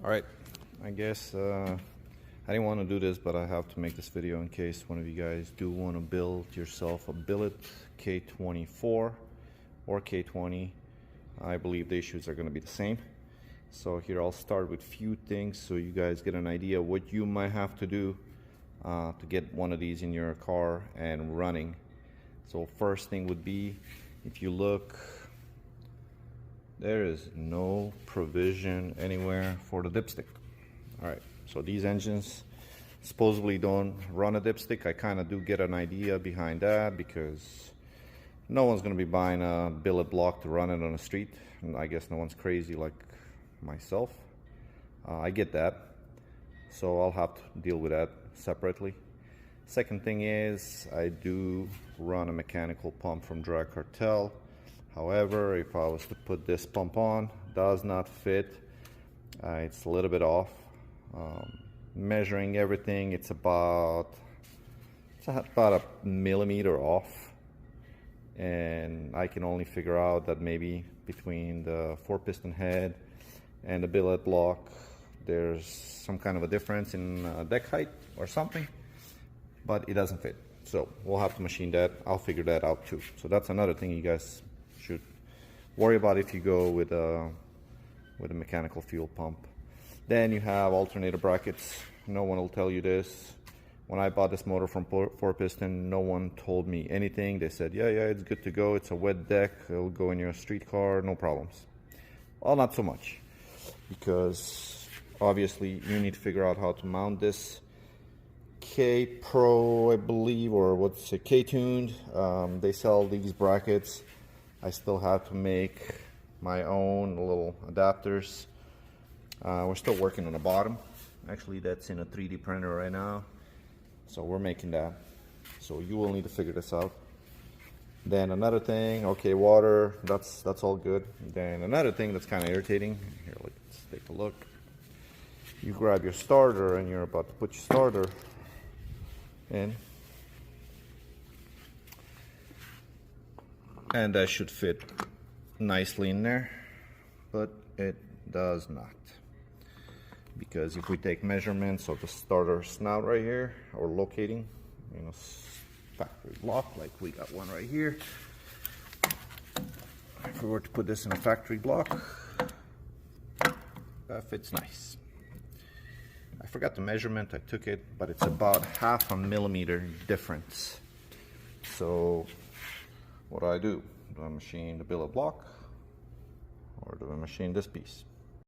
All right, I guess I didn't want to do this, but I have to make this video in case one of you guys do want to build yourself a billet K24 or K20. I believe the issues are going to be the same. So here I'll start with few things so you guys get an idea what you might have to do to get one of these in your car and running. So first thing would be, if you look, there is no provision anywhere for the dipstick. All right, so these engines supposedly don't run a dipstick. I kind of do get an idea behind that because no one's going to be buying a billet block to run it on the street. And I guess no one's crazy like myself. I get that. So I'll have to deal with that separately. Second thing is, I do run a mechanical pump from Drag Cartel. However, if I was to put this pump on, does not fit. It's a little bit off. Measuring everything, it's about a millimeter off. And I can only figure out that maybe between the 4-piston head and the billet block, there's some kind of a difference in deck height or something, but it doesn't fit. So we'll have to machine that. I'll figure that out too. So that's another thing you guys should worry about if you go with a mechanical fuel pump. Then you have alternator brackets. No one will tell you this. When I bought this motor from 4-piston, no one told me anything. They said, yeah, it's good to go. It's a wet deck. It'll go in your street car, no problems. Well, not so much, because obviously you need to figure out how to mount this. K Pro, I believe, or what's it, K-tuned. They sell these brackets. I still have to make my own little adapters. We're still working on the bottom. Actually, that's in a 3D printer right now. So we're making that. So you will need to figure this out. Then another thing, okay, water, that's all good. Then another thing that's kind of irritating. Here, let's take a look. You grab your starter and you're about to put your starter in. And that should fit nicely in there, but it does not. Because if we take measurements of the starter snout right here, or locating, factory block, like we got one right here. If we were to put this in a factory block, that fits nice. I forgot the measurement, I took it, but it's about 0.5 millimeter difference. So what do? Do I machine the billet block, or do I machine this piece?